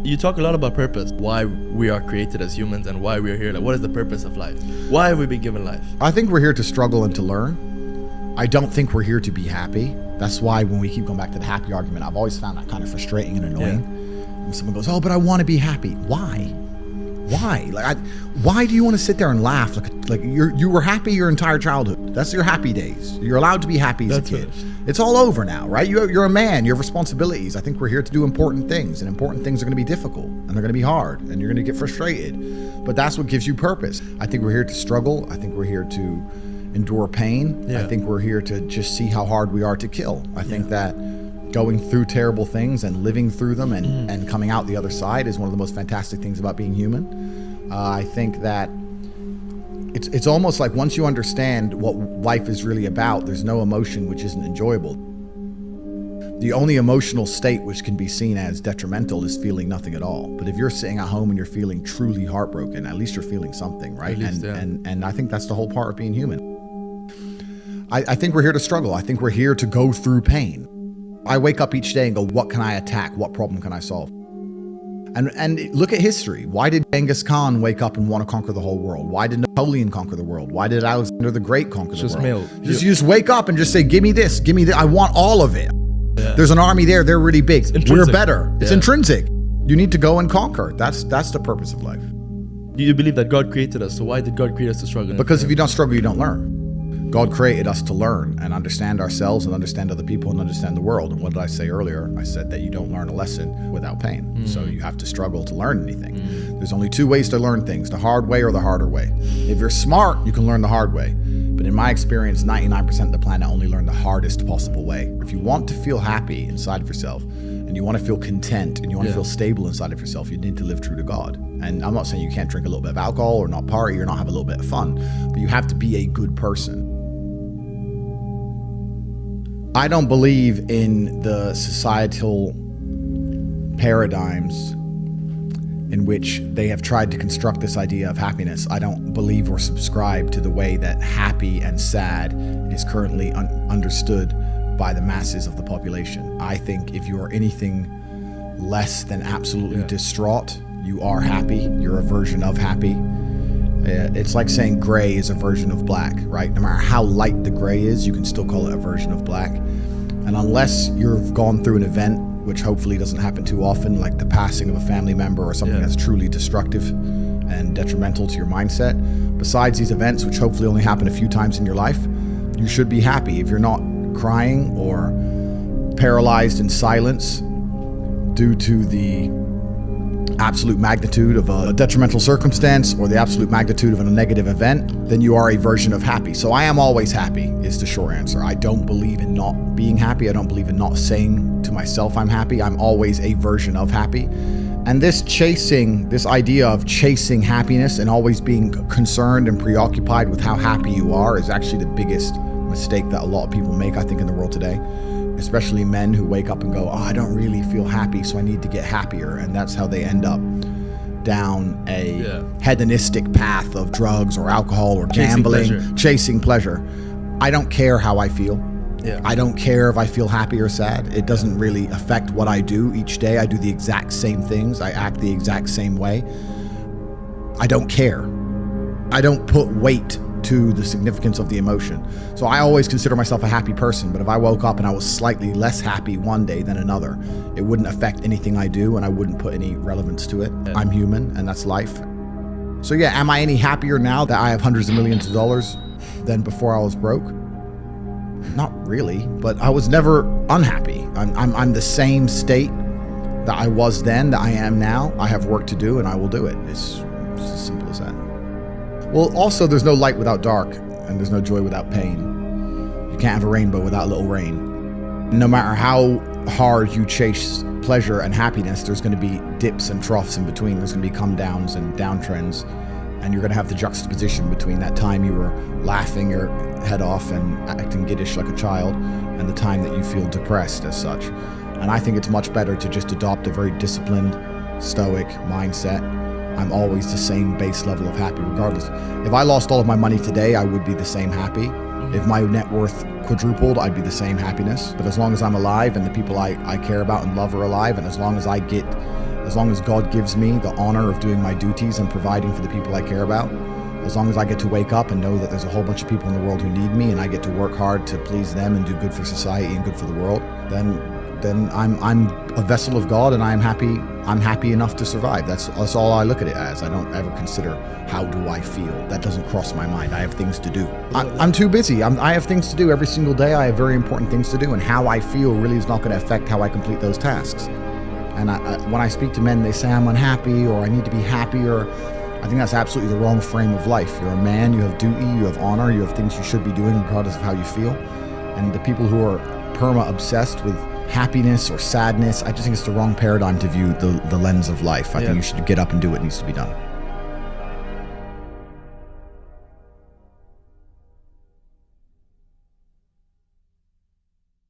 You talk a lot about purpose, why we are created as humans and why we are here. Like, what is the purpose of life? Why have we been given life? I think we're here to struggle and to learn. I don't think we're here to be happy. That's why when we keep going back to the happy argument, I've always found that kind of frustrating and annoying. When someone goes, oh, but I want to be happy. Why? Like, why do you want to sit there and laugh? Like you were happy your entire childhood. That's your happy days. You're allowed to be happy as a kid. It's all over now, right? You're a man. You have responsibilities. I think we're here to do important things, and important things are going to be difficult, and they're going to be hard, and you're going to get frustrated. But that's what gives you purpose. I think we're here to struggle. I think we're here to endure pain. I think we're here to just see how hard we are to kill. I think that going through terrible things and living through them and coming out the other side is one of the most fantastic things about being human. I think that it's almost like once you understand what life is really about, there's no emotion which isn't enjoyable. The only emotional state which can be seen as detrimental is feeling nothing at all. But if you're sitting at home and you're feeling truly heartbroken, at least you're feeling something, right? And I think that's the whole part of being human. I think we're here to struggle. I think we're here to go through pain. I wake up each day and go, what can I attack? What problem can I solve? And look at history. Why did Genghis Khan wake up and want to conquer the whole world? Why did Napoleon conquer the world? Why did Alexander the Great conquer the world? You just wake up and just say, give me this, give me that. I want all of it. There's an army there. They're really big. We're better. It's intrinsic. You need to go and conquer. That's the purpose of life. Do you believe that God created us? So why did God create us to struggle? Because if you don't struggle, you don't learn. God created us to learn and understand ourselves and understand other people and understand the world. And what did I say earlier? I said that you don't learn a lesson without pain. So you have to struggle to learn anything. There's only two ways to learn things, the hard way or the harder way. If you're smart, you can learn the hard way. But in my experience, 99% of the planet only learn the hardest possible way. If you want to feel happy inside of yourself and you want to feel content and you want to feel stable inside of yourself, you need to live true to God. And I'm not saying you can't drink a little bit of alcohol or not party or not have a little bit of fun, but you have to be a good person. I don't believe in the societal paradigms in which they have tried to construct this idea of happiness. I don't believe or subscribe to the way that happy and sad is currently understood by the masses of the population. I think if you are anything less than absolutely distraught, you are happy. You're a version of happy. It's like saying gray is a version of black, right? No matter how light the gray is, you can still call it a version of black. And unless you've gone through an event, which hopefully doesn't happen too often, like the passing of a family member or something that's truly destructive and detrimental to your mindset, besides these events, which hopefully only happen a few times in your life, you should be happy. If you're not crying or paralyzed in silence due to the absolute magnitude of a detrimental circumstance or the absolute magnitude of a negative event, then you are a version of happy. So I am always happy is the short answer. I don't believe in not being happy. I don't believe in not saying to myself I'm happy. I'm always a version of happy. And this idea of chasing happiness and always being concerned and preoccupied with how happy you are is actually the biggest mistake that a lot of people make, I think, in the world today. Especially men who wake up and go, oh, I don't really feel happy, so I need to get happier. And that's how they end up down a hedonistic path of drugs or alcohol or gambling, chasing pleasure. I don't care how I feel. I don't care if I feel happy or sad. It doesn't really affect what I do each day. I do the exact same things. I act the exact same way. I don't care. I don't put weight to the significance of the emotion. So I always consider myself a happy person, but if I woke up and I was slightly less happy one day than another, it wouldn't affect anything I do and I wouldn't put any relevance to it. I'm human and that's life. So yeah, am I any happier now that I have hundreds of millions of dollars than before I was broke? Not really, but I was never unhappy. I'm the same state that I was then that I am now. I have work to do and I will do it. It's as simple as that. Well, also, there's no light without dark, and there's no joy without pain. You can't have a rainbow without a little rain. No matter how hard you chase pleasure and happiness, there's going to be dips and troughs in between. There's going to be come downs and downtrends, and you're going to have the juxtaposition between that time you were laughing your head off and acting giddish like a child, and the time that you feel depressed as such. And I think it's much better to just adopt a very disciplined, stoic mindset. I'm always the same base level of happy regardless. If I lost all of my money today, I would be the same happy. If my net worth quadrupled, I'd be the same happiness. But as long as I'm alive and the people I care about and love are alive, and as long as I get As long as God gives me the honor of doing my duties and providing for the people I care about, as long as I get to wake up and know that there's a whole bunch of people in the world who need me and I get to work hard to please them and do good for society and good for the world, then I'm a vessel of God, and I'm happy enough to survive. That's all I look at it as. I don't ever consider how do I feel. That doesn't cross my mind. I have things to do. I'm too busy. I have things to do every single day. I have very important things to do, and how I feel really is not going to affect how I complete those tasks. And when I speak to men, they say I'm unhappy or I need to be happier. I think that's absolutely the wrong frame of life. You're a man, you have duty, you have honor, you have things you should be doing regardless of how you feel. And the people who are perma-obsessed with happiness or sadness, I just think it's the wrong paradigm to view the lens of life. I think you should get up and do what needs to be done.